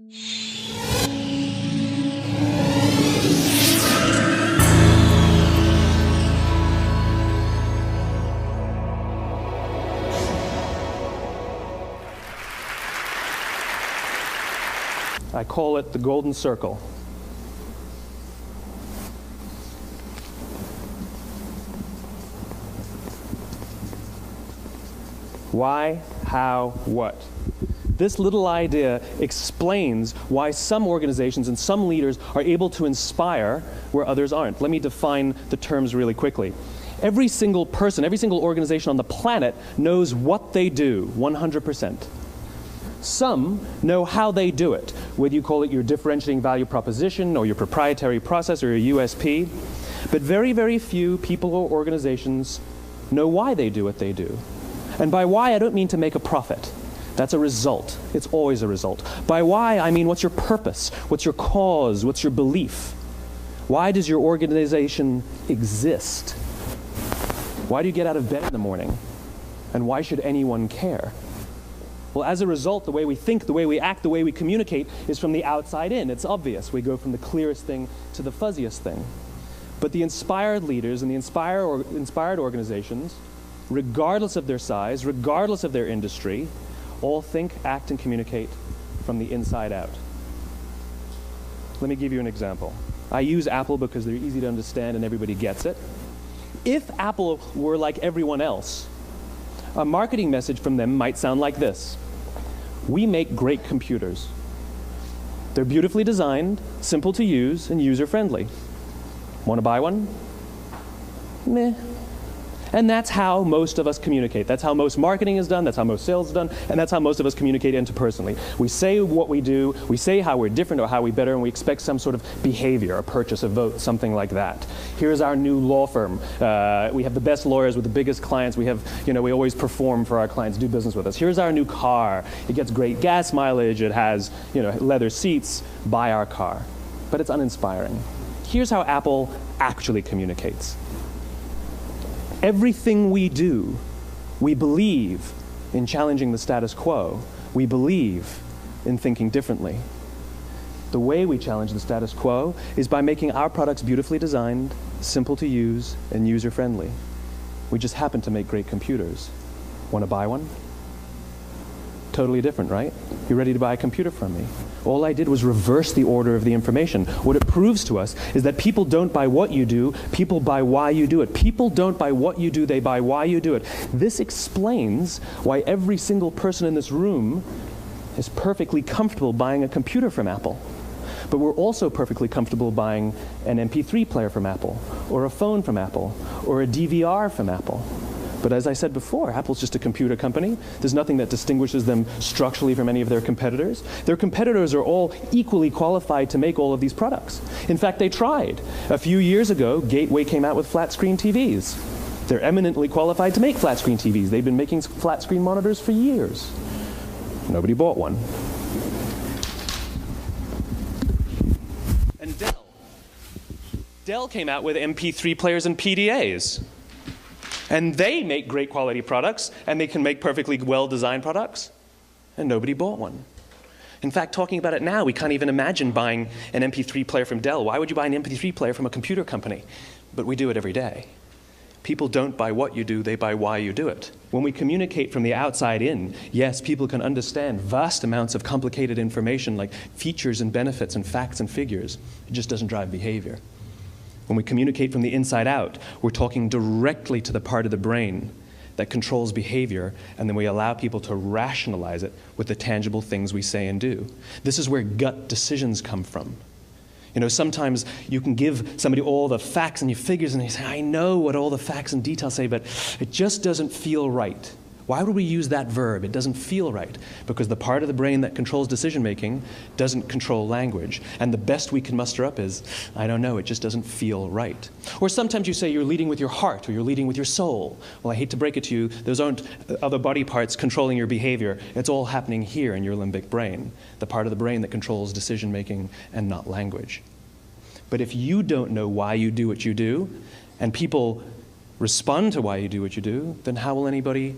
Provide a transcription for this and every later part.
I call it the golden circle. Why, how, what? This little idea explains why some organizations and some leaders are able to inspire where others aren't. Let me define the terms really quickly. Every single person, every single organization on the planet knows what they do, 100%. Some know how they do it, whether you call it your differentiating value proposition or your proprietary process or your USP. But very, very few people or organizations know why they do what they do. And by why, I don't mean to make a profit. That's a result. It's always a result. By why, I mean what's your purpose? What's your cause? What's your belief? Why does your organization exist? Why do you get out of bed in the morning? And why should anyone care? Well, as a result, the way we think, the way we act, the way we communicate is from the outside in. It's obvious. We go from the clearest thing to the fuzziest thing. But the inspired leaders and the inspired organizations, regardless of their size, regardless of their industry, all think, act, and communicate from the inside out. Let me give you an example. I use Apple because they're easy to understand and everybody gets it. If Apple were like everyone else, a marketing message from them might sound like this. We make great computers. They're beautifully designed, simple to use, and user-friendly. Want to buy one? Meh. And that's how most of us communicate. That's how most marketing is done, that's how most sales is done, and that's how most of us communicate interpersonally. We say what we do, we say how we're different or how we're better, and we expect some sort of behavior, a purchase, a vote, something like that. Here's our new law firm. We have the best lawyers with the biggest clients. We have, we always perform for our clients, do business with us. Here's our new car. It gets great gas mileage. It has, leather seats. Buy our car. But it's uninspiring. Here's how Apple actually communicates. Everything we do, we believe in challenging the status quo. We believe in thinking differently. The way we challenge the status quo is by making our products beautifully designed, simple to use, and user-friendly. We just happen to make great computers. Want to buy one? Totally different, right? You ready to buy a computer from me? All I did was reverse the order of the information. What it proves to us is that people don't buy what you do, people buy why you do it. People don't buy what you do, they buy why you do it. This explains why every single person in this room is perfectly comfortable buying a computer from Apple. But we're also perfectly comfortable buying an MP3 player from Apple, or a phone from Apple, or a DVR from Apple. But as I said before, Apple's just a computer company. There's nothing that distinguishes them structurally from any of their competitors. Their competitors are all equally qualified to make all of these products. In fact, they tried. A few years ago, Gateway came out with flat-screen TVs. They're eminently qualified to make flat-screen TVs. They've been making flat-screen monitors for years. Nobody bought one. And Dell came out with MP3 players and PDAs. And they make great quality products, and they can make perfectly well-designed products, and nobody bought one. In fact, talking about it now, we can't even imagine buying an MP3 player from Dell. Why would you buy an MP3 player from a computer company? But we do it every day. People don't buy what you do, they buy why you do it. When we communicate from the outside in, yes, people can understand vast amounts of complicated information like features and benefits and facts and figures. It just doesn't drive behavior. When we communicate from the inside out, we're talking directly to the part of the brain that controls behavior, and then we allow people to rationalize it with the tangible things we say and do. This is where gut decisions come from. Sometimes you can give somebody all the facts and your figures, and they say, I know what all the facts and details say, but it just doesn't feel right. Why would we use that verb? It doesn't feel right. Because the part of the brain that controls decision-making doesn't control language. And the best we can muster up is, I don't know, it just doesn't feel right. Or sometimes you say you're leading with your heart or you're leading with your soul. Well, I hate to break it to you, those aren't other body parts controlling your behavior. It's all happening here in your limbic brain, the part of the brain that controls decision-making and not language. But if you don't know why you do what you do, and people respond to why you do what you do, then how will anybody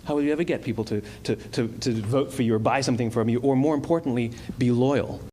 How will you ever get people to vote for you or buy something from you, or more importantly, be loyal?